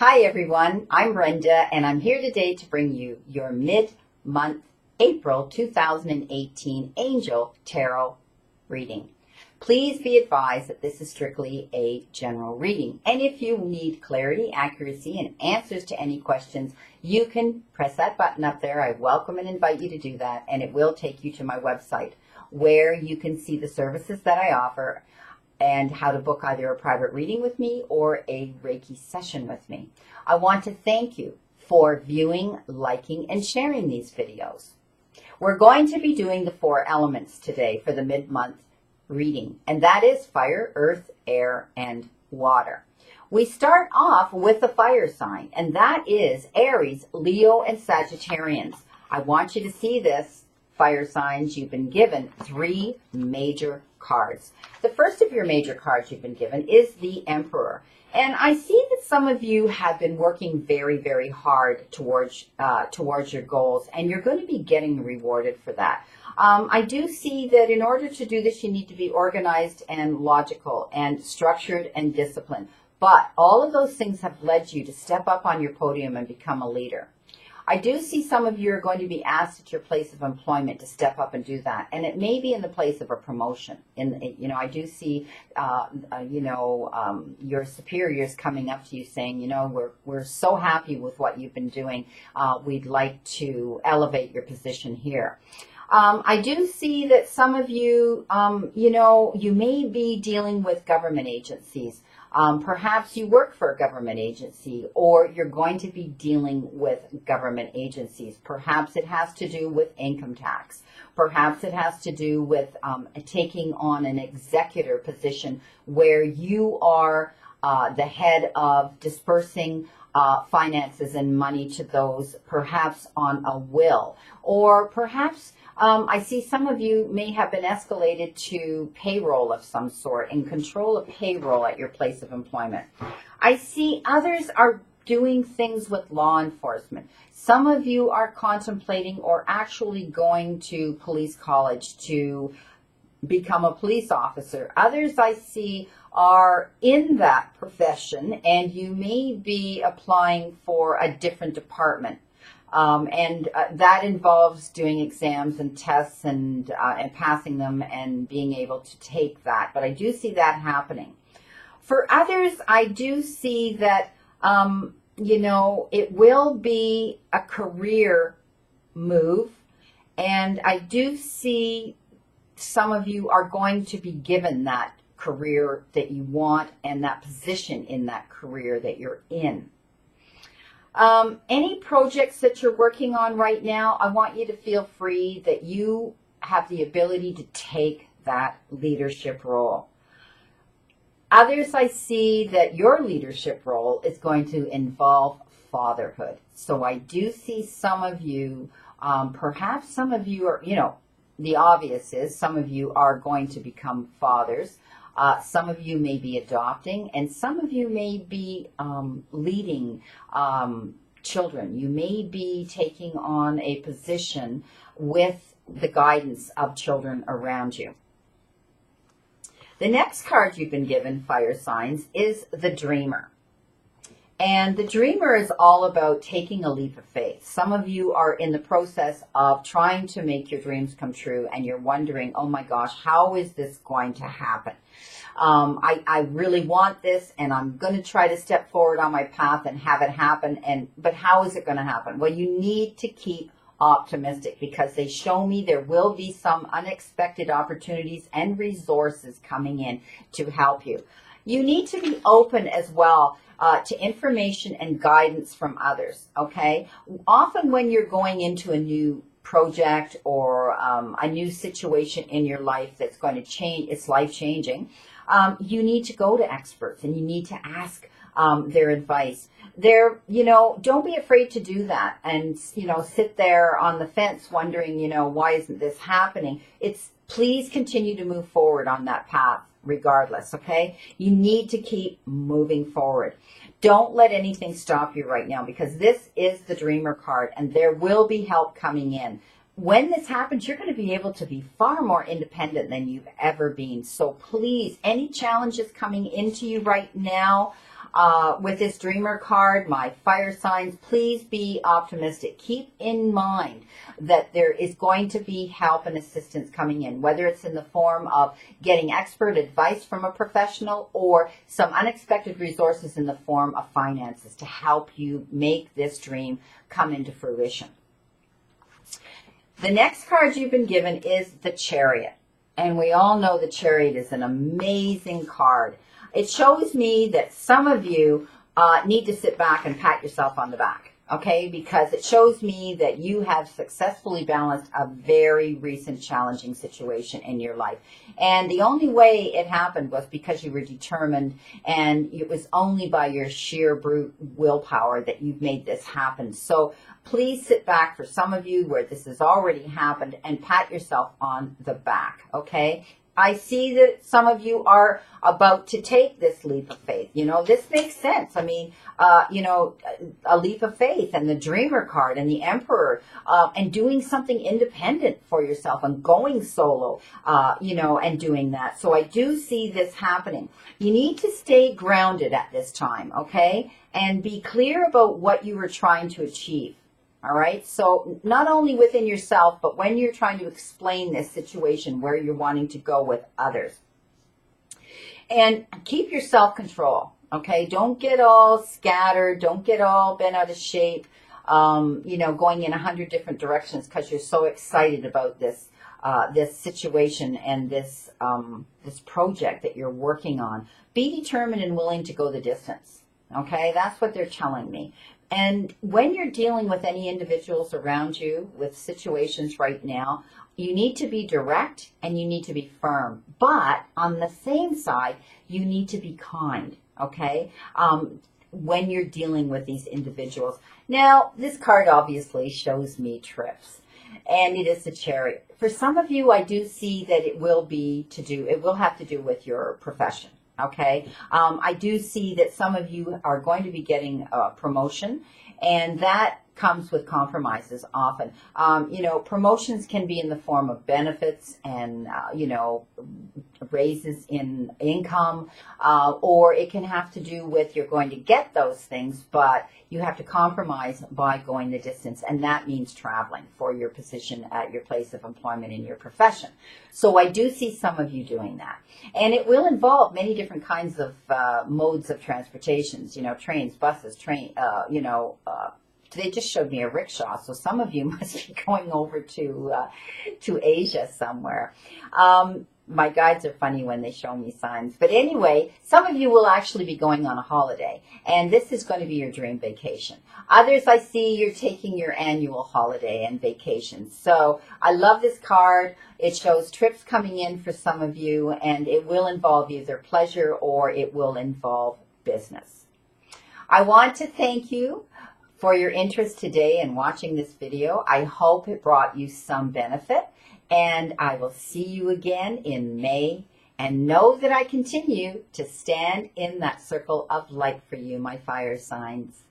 Hi everyone, I'm Brenda and I'm here today to bring you your mid-month April 2018 Angel Tarot reading. Please be advised that this is strictly a general reading, and if you need clarity, accuracy, and answers to any questions, you can press that button up there. I welcome and invite you to do that, and it will take you to my website where you can see the services that I offer and how to book either a private reading with me or a Reiki session with me. I want to thank you for viewing, liking, and sharing these videos. We're going to be doing the 4 elements today for the mid-month reading, and that is fire, earth, air, and water. We start off with the fire sign, and that is Aries, Leo, and Sagittarians. I want you to see this. Fire signs, you've been given 3 major cards. The first of your major cards you've been given is the Emperor. And I see that some of you have been working very, very hard towards your goals, and you're going to be getting rewarded for that. I do see that in order to do this, you need to be organized and logical and structured and disciplined. But all of those things have led you to step up on your podium and become a leader. I do see some of you are going to be asked at your place of employment to step up and do that, and it may be in the place of a promotion. I do see, your superiors coming up to you saying, we're so happy with what you've been doing. We'd like to elevate your position here. I do see that some of you, you may be dealing with government agencies. Perhaps you work for a government agency, or you're going to be dealing with government agencies. Perhaps it has to do with income tax. Perhaps it has to do with taking on an executor position where you are the head of dispersing finances and money to those, perhaps on a will. Or perhaps I see some of you may have been escalated to payroll of some sort, in control of payroll at your place of employment. I see others are doing things with law enforcement. Some of you are contemplating or actually going to police college to become a police officer. Others I see are in that profession, and you may be applying for a different department. That involves doing exams and tests and passing them and being able to take that. But I do see that happening. For others, I do see that, it will be a career move. And I do see some of you are going to be given that career that you want and that position in that career that you're in. Any projects that you're working on right now, I want you to feel free that you have the ability to take that leadership role. Others, I see that your leadership role is going to involve fatherhood. So I do see some of you, perhaps some of you are, the obvious is some of you are going to become fathers. Some of you may be adopting, and some of you may be leading children. You may be taking on a position with the guidance of children around you. The next card you've been given, fire signs, is the Dreamer. And the Dreamer is all about taking a leap of faith. Some of you are in the process of trying to make your dreams come true, and you're wondering, oh my gosh, how is this going to happen? I really want this, and I'm going to try to step forward on my path and have it happen. But how is it going to happen? Well, you need to keep optimistic, because they show me there will be some unexpected opportunities and resources coming in to help you. You need to be open as well to information and guidance from others, okay? Often when you're going into a new project or a new situation in your life that's going to change, it's life-changing, you need to go to experts and you need to ask their advice. Don't be afraid to do that and, sit there on the fence wondering, why isn't this happening? Please continue to move forward on that path regardless, okay? You need to keep moving forward. Don't let anything stop you right now, because this is the Dreamer card and there will be help coming in. When this happens, you're going to be able to be far more independent than you've ever been. So please, any challenges coming into you right now, with this dreamer card, my fire signs, please be optimistic. Keep in mind that there is going to be help and assistance coming in, whether it's in the form of getting expert advice from a professional or some unexpected resources in the form of finances to help you make this dream come into fruition. The next card you've been given is the Chariot. And we all know the Chariot is an amazing card. It shows me that some of you need to sit back and pat yourself on the back, okay? Because it shows me that you have successfully balanced a very recent challenging situation in your life. And the only way it happened was because you were determined, and it was only by your sheer brute willpower that you've made this happen. So please sit back for some of you where this has already happened and pat yourself on the back, okay? I see that some of you are about to take this leap of faith. You know, this makes sense. I mean, you know, a leap of faith and the Dreamer card and the Emperor and doing something independent for yourself and going solo, you know, and doing that. So I do see this happening. You need to stay grounded at this time, okay? And be clear about what you were trying to achieve. All right. So not only within yourself, but when you're trying to explain this situation where you're wanting to go with others. And keep your self-control. Okay. Don't get all scattered. Don't get all bent out of shape, you know, going in 100 different directions because you're so excited about this, this situation and this, this project that you're working on. Be determined and willing to go the distance. Okay. That's what they're telling me. And when you're dealing with any individuals around you with situations right now, you need to be direct and you need to be firm. But on the same side, you need to be kind, okay, when you're dealing with these individuals. Now, this card obviously shows me trips, and it is the Chariot. For some of you, I do see that it will have to do with your profession. Okay, I do see that some of you are going to be getting a promotion, and that comes with compromises often. You know, promotions can be in the form of benefits and, you know, raises in income, or it can have to do with you're going to get those things, but you have to compromise by going the distance, and that means traveling for your position at your place of employment in your profession. So I do see some of you doing that, and it will involve many different kinds of modes of transportations, you know, trains, buses, you know, they just showed me a rickshaw, so some of you must be going over to Asia somewhere. My guides are funny when they show me signs. But anyway, some of you will actually be going on a holiday, and this is going to be your dream vacation. Others, I see you're taking your annual holiday and vacation. So I love this card. It shows trips coming in for some of you, and it will involve either pleasure or it will involve business. I want to thank you for your interest today in watching this video. I hope it brought you some benefit, and I will see you again in May. And know that I continue to stand in that circle of light for you, my fire signs.